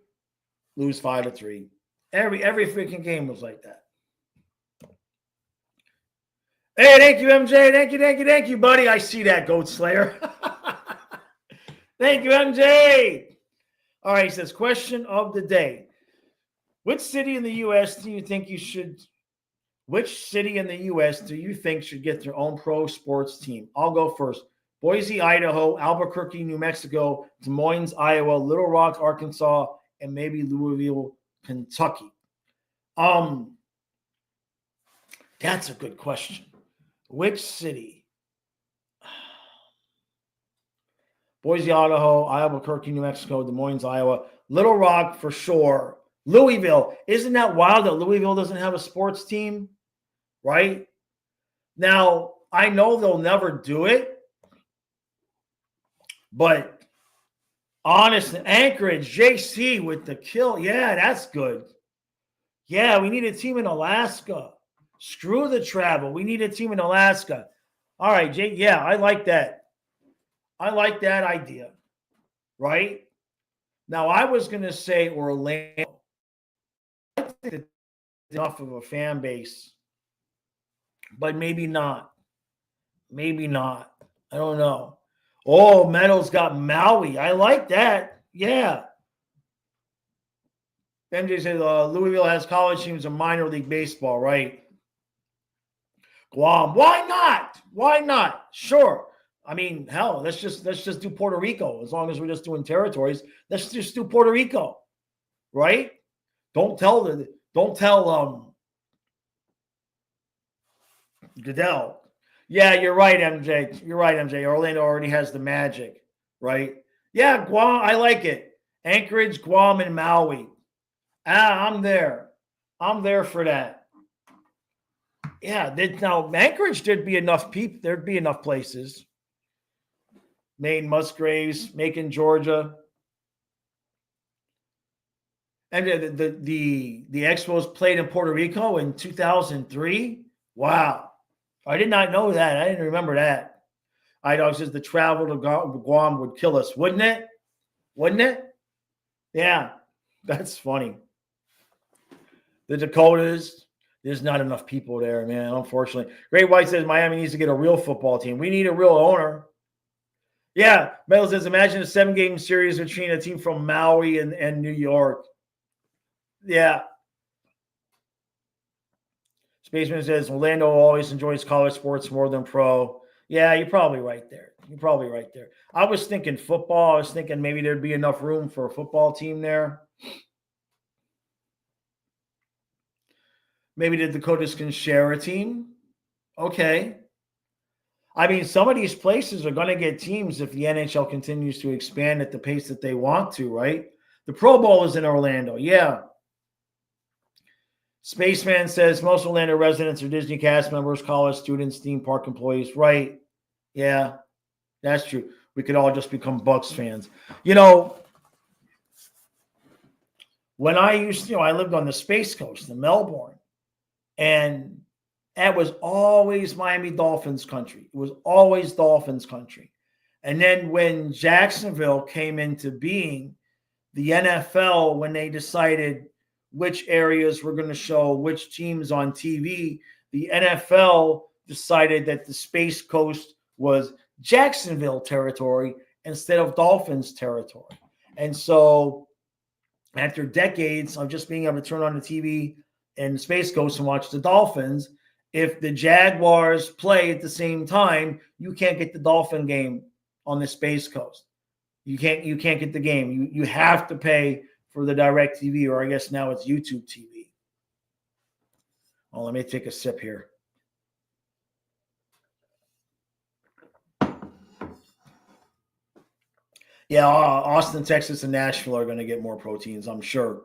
lose 5-3. Every freaking game was like that. Hey, thank you, MJ. Thank you, buddy. I see that, Goat Slayer. Thank you, MJ. All right, he says, question of the day. Which city in the U.S. do you think should get their own pro sports team? I'll go first. Boise, Idaho, Albuquerque, New Mexico, Des Moines, Iowa, Little Rock, Arkansas, and maybe Louisville, Kentucky. That's a good question. Which city? Boise, Idaho, Albuquerque, New Mexico, Des Moines, Iowa, Little Rock for sure. Louisville. Isn't that wild that Louisville doesn't have a sports team? Right? Now, I know they'll never do it, but honestly, Anchorage, JC with the kill. Yeah, that's good. Yeah, we need a team in Alaska. Screw the travel. We need a team in Alaska. All right, Jay. Yeah, I like that. I like that idea. Right? Now, I was going to say Orlando. I think it's enough of a fan base, but maybe not. Maybe not. I don't know. Oh, Meadows got Maui. I like that. Yeah. MJ says Louisville has college teams in minor league baseball, right? Guam. Why not? Why not? Sure. I mean, hell, let's just do Puerto Rico. As long as we're just doing territories, let's just do Puerto Rico, right? Don't tell Goodell. Yeah, you're right, MJ. You're right, MJ. Orlando already has the Magic, right? Yeah, Guam. I like it. Anchorage, Guam, and Maui. I'm there. I'm there for that. Yeah, now Anchorage there'd be enough people. There'd be enough places. Maine, Musgraves, Macon, Georgia. And the Expos played in Puerto Rico in 2003. Wow. I did not know that. I didn't remember that. iDog says the travel to Guam would kill us, wouldn't it? Wouldn't it? Yeah, that's funny. The Dakotas, there's not enough people there, man, unfortunately. Great White says Miami needs to get a real football team. We need a real owner. Yeah, Metal says imagine a 7-game series between a team from Maui and New York. Yeah. Spaceman says Orlando always enjoys college sports more than pro. Yeah, you're probably right there. I was thinking football. I was thinking maybe there'd be enough room for a football team there. Maybe the Dakotas can share a team. Okay. I mean, some of these places are going to get teams if the NHL continues to expand at the pace that they want to, right? The Pro Bowl is in Orlando. Yeah. Spaceman says most Orlando residents are Disney cast members, college students, theme park employees. Right. Yeah, that's true. We could all just become Bucks fans. When I lived on the Space Coast in Melbourne, and that was always Miami Dolphins country. It was always Dolphins country. And then when Jacksonville came into being, the NFL, when they decided which areas were going to show which teams on TV, the NFL decided that the Space Coast was Jacksonville territory instead of Dolphins territory. And so after decades of just being able to turn on the TV in the Space Coast and watch the Dolphins, if the Jaguars play at the same time, you can't get the Dolphin game on the Space Coast. You can't get the game. You have to pay for the direct TV, or I guess now it's YouTube TV. Oh, let me take a sip here. Yeah, Austin, Texas, and Nashville are going to get more proteins, I'm sure.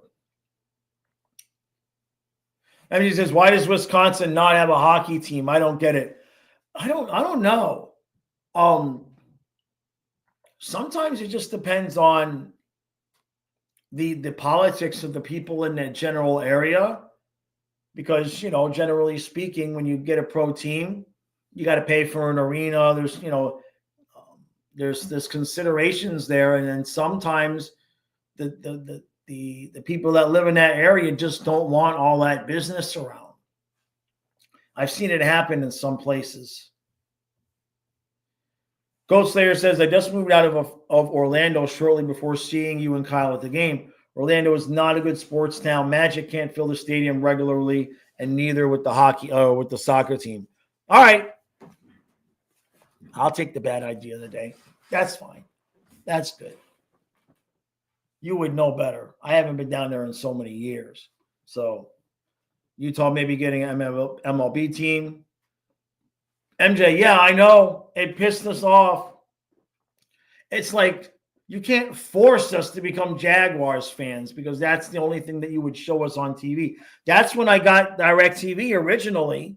And he says, why does Wisconsin not have a hockey team? I don't get it. I don't know. Sometimes it just depends on the politics of the people in that general area, because generally speaking, when you get a pro team, you got to pay for an arena. There's considerations there, and then sometimes the people that live in that area just don't want all that business around. I've seen it happen in some places. Ghost Slayer says, I just moved out of Orlando shortly before seeing you and Kyle at the game. Orlando is not a good sports town. Magic can't fill the stadium regularly, and neither with the soccer team. All right. I'll take the bad idea of the day. That's fine. That's good. You would know better. I haven't been down there in so many years. So Utah maybe getting an MLB team. MJ, yeah, I know. It pissed us off. It's like you can't force us to become Jaguars fans because that's the only thing that you would show us on TV. That's when I got DirecTV originally.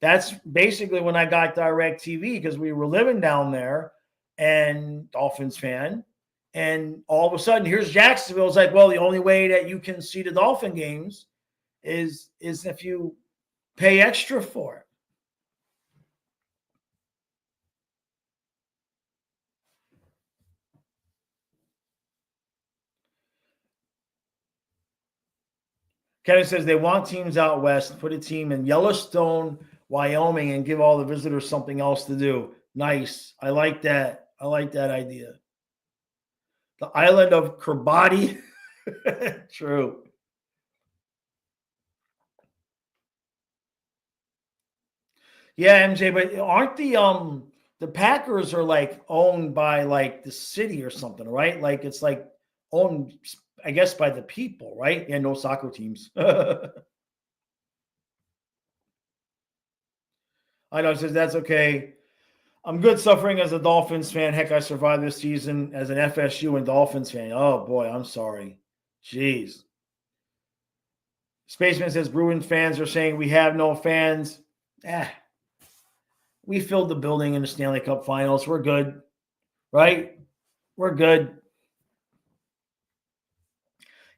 That's basically when I got DirecTV because we were living down there and Dolphins fan. And all of a sudden, here's Jacksonville. It's like, well, the only way that you can see the Dolphin games is if you pay extra for it. Kenneth says they want teams out west. Put a team in Yellowstone, Wyoming, and give all the visitors something else to do. Nice. I like that. I like that idea. The island of Kiribati. True. Yeah, MJ, but aren't the Packers are like owned by like the city or something, right? Like it's like owned, I guess, by the people, right? Yeah, no soccer teams. I know, it says that's okay. I'm good suffering as a Dolphins fan. Heck, I survived this season as an FSU and Dolphins fan. Oh boy, I'm sorry. Jeez. Spaceman says Bruins fans are saying we have no fans. We filled the building in the Stanley Cup Finals. We're good, right? We're good.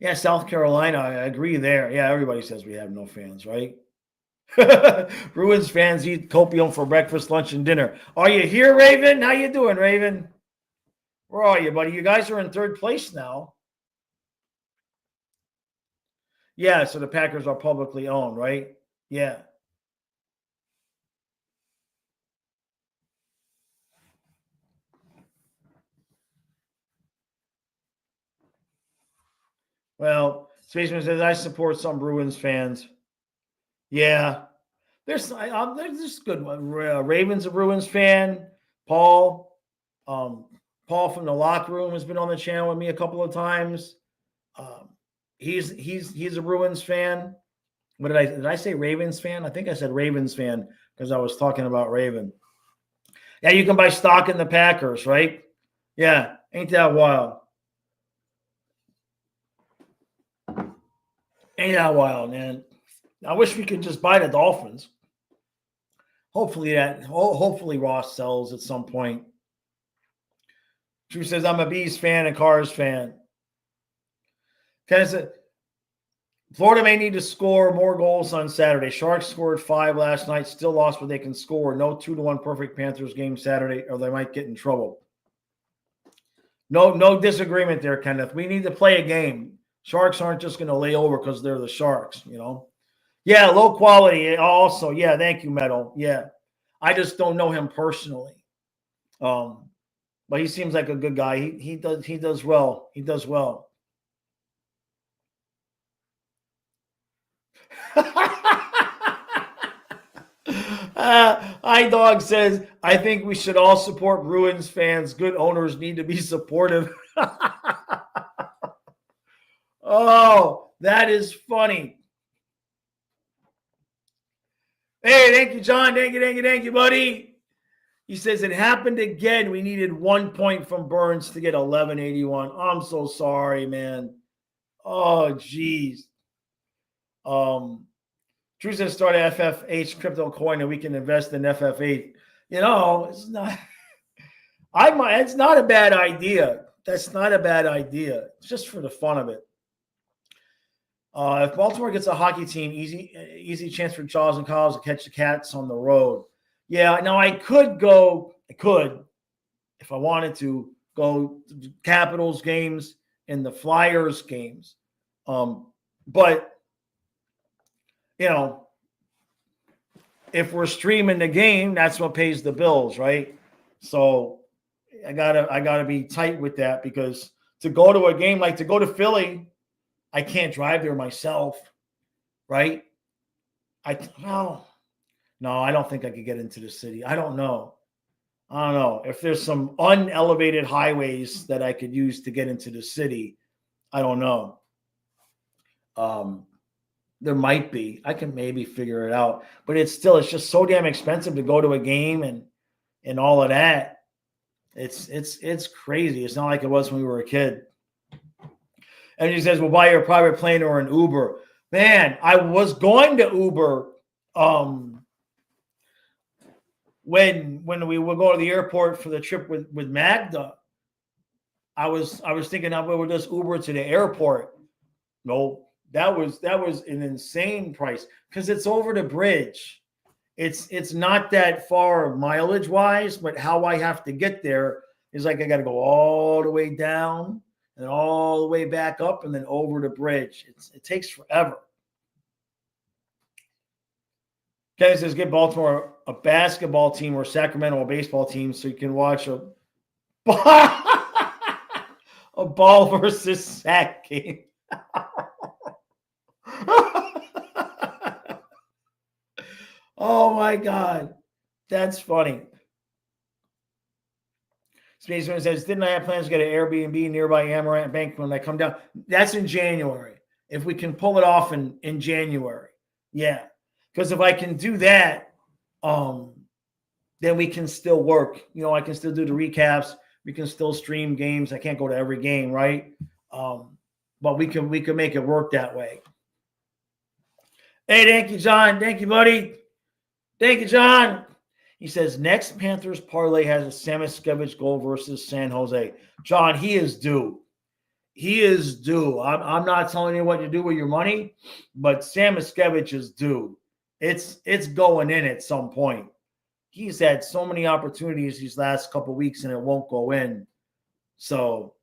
Yeah, South Carolina, I agree there. Yeah, everybody says we have no fans, right? Bruins fans eat copium for breakfast, lunch, and dinner. Are you here, Raven? How you doing, Raven? Where are you, buddy? You guys are in third place now. Yeah, so the Packers are publicly owned, right? Yeah. Well, Spaceman says I support some Bruins fans. Yeah, there's just good one. Ravens a Bruins fan. Paul from the locker room has been on the channel with me a couple of times. He's a Bruins fan. What did I say? Ravens fan? I think I said Ravens fan because I was talking about Raven. Yeah, you can buy stock in the Packers, right? Yeah, ain't that wild? Ain't that wild, man? I wish we could just buy the Dolphins. Hopefully Ross sells at some point. Drew says I'm a Bees fan and Cars fan. Ken said Florida may need to score more goals on Saturday. Sharks scored 5 last night, still lost, but they can score. No 2-1 perfect Panthers game Saturday, or they might get in trouble. No disagreement there, Kenneth. We need to play a game. Sharks aren't just going to lay over because they're the Sharks, Yeah, low quality also. Yeah, thank you, Metal. Yeah. I just don't know him personally. But he seems like a good guy. He does well. He does well. iDog says, I think we should all support Bruins fans. Good owners need to be supportive. Oh, that is funny. Hey, thank you, John. Thank you, buddy. He says it happened again. We needed 1 point from Burns to get 1181. I'm so sorry, man. Oh, geez. Drew says start a FFH crypto coin and we can invest in FF8. It's not. It's not a bad idea. That's not a bad idea. It's just for the fun of it. If Baltimore gets a hockey team, easy chance for Jaws and Collins to catch the Cats on the road. Yeah, now I could, if I wanted to, go to Capitals games and the Flyers games. But, if we're streaming the game, that's what pays the bills, right? So I gotta be tight with that, because to go to a game, like to go to Philly, I can't drive there myself, right? No, I don't think I could get into the city. I don't know if there's some unelevated highways that I could use to get into the city. I don't know. There might be. I can maybe figure it out, but it's just so damn expensive to go to a game and all of that. It's crazy. It's not like it was when we were a kid. And he says, "We'll buy your private plane or an Uber." Man, I was going to Uber when we would go to the airport for the trip with Magda. I was thinking we would just Uber to the airport. No, that was an insane price, because it's over the bridge. It's not that far mileage wise, but how I have to get there is like I got to go all the way down and all the way back up and then over the bridge. It takes forever. Kenny says, "Get Baltimore a basketball team or Sacramento a baseball team so you can watch a ball versus sack game." Oh my God, that's funny. Spaceman says, "Didn't I have plans to get an Airbnb nearby Amaranth Bank when I come down?" That's in January. If we can pull it off in January, yeah. Because if I can do that, then we can still work. I can still do the recaps. We can still stream games. I can't go to every game, right? But we can make it work that way. Hey, thank you, John. Thank you, buddy. Thank you, John. He says, "Next Panthers parlay has a Samoskevich goal versus San Jose." John, he is due. He is due. I'm not telling you what to do with your money, but Samoskevich is due. It's going in at some point. He's had so many opportunities these last couple of weeks, and it won't go in. So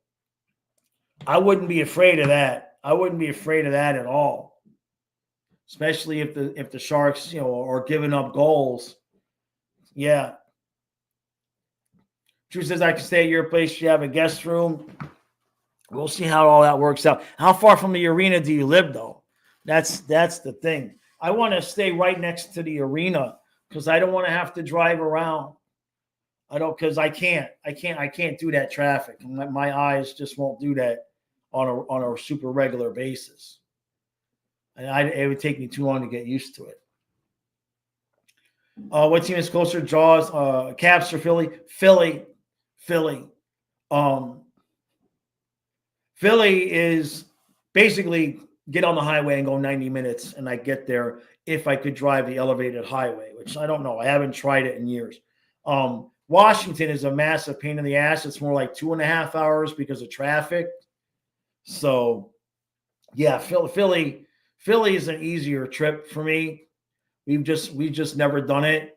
I wouldn't be afraid of that. I wouldn't be afraid of that at all. Especially if the Sharks, are giving up goals. Yeah. Drew says, "I can stay at your place. You have a guest room." We'll see how all that works out. How far from the arena do you live, though? That's the thing. I want to stay right next to the arena because I don't want to have to drive around. Because I can't do that traffic. My eyes just won't do that on a super regular basis. And it would take me too long to get used to it. What team is closer? Jaws, Caps or Philly? Philly. Philly is basically get on the highway and go 90 minutes, and I get there if I could drive the elevated highway, which I don't know. I haven't tried it in years. Washington is a massive pain in the ass. It's more like 2.5 hours because of traffic. So, yeah, Philly is an easier trip for me. We've just never done it.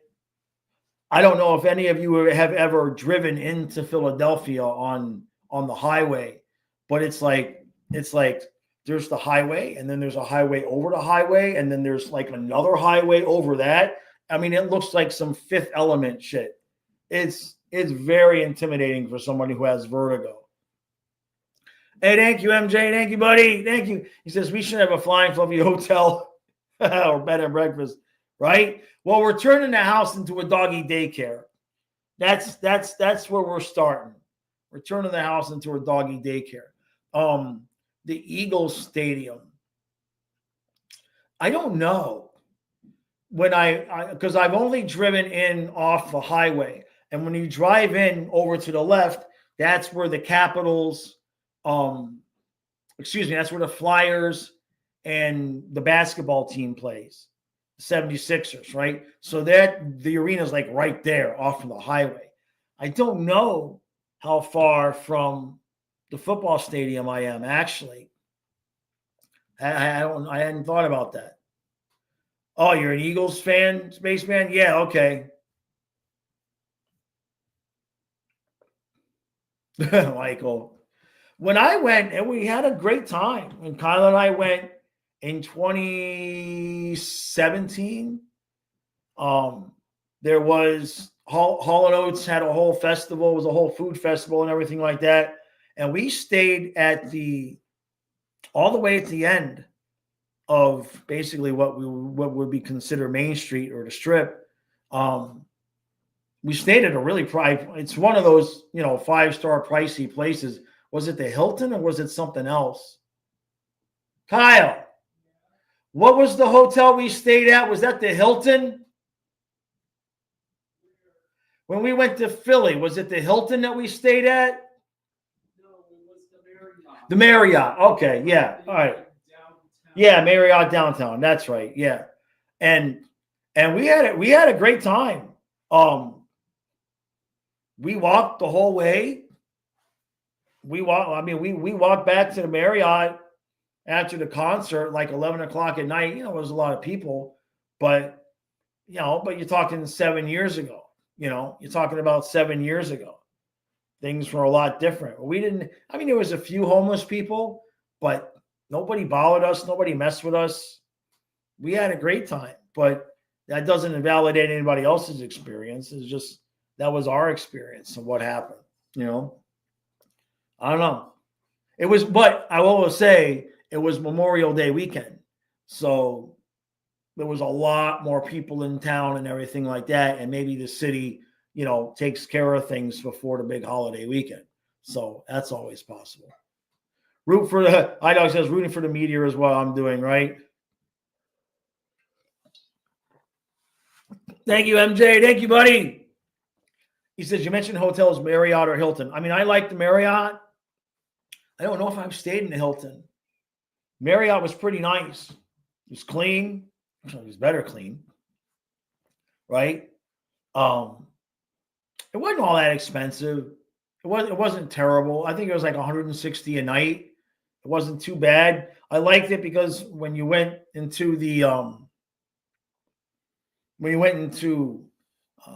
I don't know if any of you have ever driven into Philadelphia on the highway, but it's like there's the highway, and then there's a highway over the highway, and then there's like another highway over that. I mean, it looks like some Fifth Element shit. It's very intimidating for somebody who has vertigo. Hey, thank you, MJ. Thank you, buddy. Thank you. He says we should have a Flying Fluffy hotel or bed and breakfast, right? Well, we're turning the house into a doggy daycare. That's where we're starting. We're turning the house into a doggy daycare. The Eagles Stadium. I don't know when because I've only driven in off the highway. And when you drive in over to the left, that's where the Capitals, that's where the Flyers and the basketball team plays, the 76ers, right? So that the arena is like right there off of the highway. I don't know how far from the football stadium I am, actually. I hadn't thought about that. Oh, you're an Eagles fan, spaceman? Yeah, okay. Michael. When I went, and we had a great time. When Kyle and I went in 2017, there was Hall and Oates had a whole festival, it was a whole food festival and everything like that. And we stayed at all the way at the end of basically what would be considered Main Street or the Strip. We stayed at a really it's one of those, 5-star pricey places. Was it the Hilton or was it something else? Kyle, what was the hotel we stayed at? Was that the Hilton? When we went to Philly, was it the Hilton that we stayed at? No, it was the Marriott. The Marriott. Okay, yeah. All right. Yeah, Marriott downtown. That's right. Yeah. And we had a great time. We walked the whole way. We walked back to the Marriott after the concert, like 11 o'clock at night. There was a lot of people, but you're talking 7 years ago. You're talking about 7 years ago. Things were a lot different. There was a few homeless people, but nobody bothered us. Nobody messed with us. We had a great time, but that doesn't invalidate anybody else's experience. It's just, that was our experience of what happened. I don't know. But I will say it was Memorial Day weekend. So there was a lot more people in town and everything like that. And maybe the city, takes care of things before the big holiday weekend. So that's always possible. iDog says rooting for the meteor is what I'm doing, right? Thank you, MJ. Thank you, buddy. He says, you mentioned hotels, Marriott or Hilton. I like the Marriott. I don't know if I've stayed in the Hilton. Marriott was pretty nice. It was clean. It was better clean. Right? It wasn't all that expensive. It wasn't terrible. I think it was like $160 a night. It wasn't too bad. I liked it because when you went into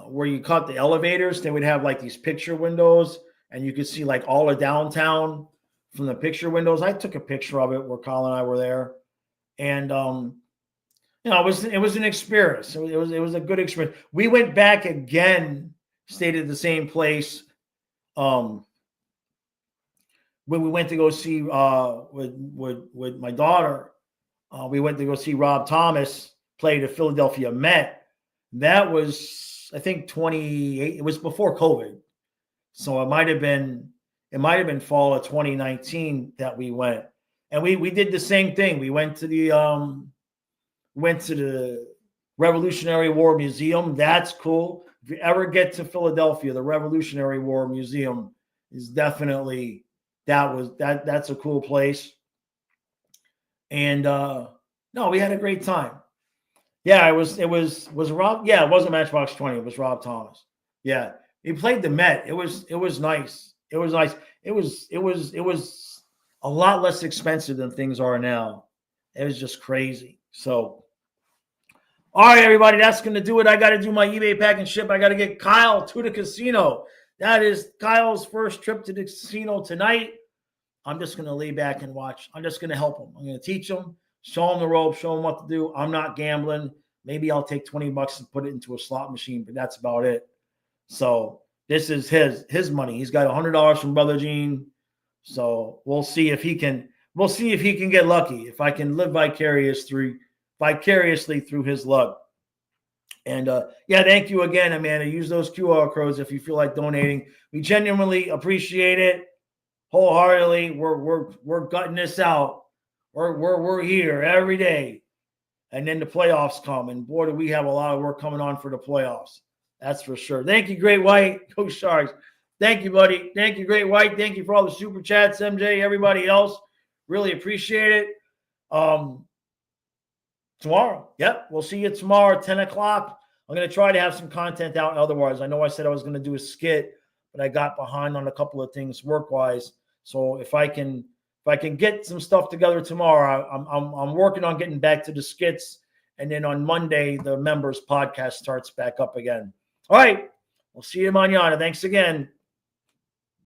where you caught the elevators, they would have like these picture windows, and you could see like all of downtown from the picture windows. I took a picture of it where Colin and I were there, and it was an experience. It was a good experience. We went back again, stayed at the same place. When we went to go see with my daughter, we went to go see Rob Thomas play the Philadelphia Met. That was, I think, 28. It was before COVID, so it might have been fall of 2019 that we went, and we did the same thing. We went to the Revolutionary War Museum. That's cool. If you ever get to Philadelphia, the Revolutionary War Museum is definitely that's a cool place. And no, we had a great time. Yeah, it was Rob. Yeah, it wasn't Matchbox 20. It was Rob Thomas. Yeah, he played the Met. It was nice. It was nice. It was a lot less expensive than things are now. It was just crazy. So, all right, everybody, that's going to do it. I got to do my eBay pack and ship. I got to get Kyle to the casino. That is Kyle's first trip to the casino tonight. I'm just going to lay back and watch. I'm just going to help him. I'm going to teach him, show him the ropes, show him what to do. I'm not gambling. Maybe I'll take $20 and put it into a slot machine, but that's about it. So this is his money. He's got $100 from Brother Gene. So we'll see if he can get lucky. If I can live vicariously through his luck. And yeah, thank you again, Amanda. Use those QR codes if you feel like donating. We genuinely appreciate it wholeheartedly. We're gutting this out. We're here every day. And then the playoffs come, and boy, do we have a lot of work coming on for the playoffs. That's for sure. Thank you, Great White. Go Sharks. Thank you, buddy. Thank you, Great White. Thank you for all the super chats, MJ, everybody else. Really appreciate it. Tomorrow. Yep. We'll see you tomorrow at 10 o'clock. I'm going to try to have some content out otherwise. I know I said I was going to do a skit, but I got behind on a couple of things work-wise. So if I can get some stuff together tomorrow, I'm working on getting back to the skits, and then on Monday the members podcast starts back up again. All right, we'll see you mañana. Thanks again.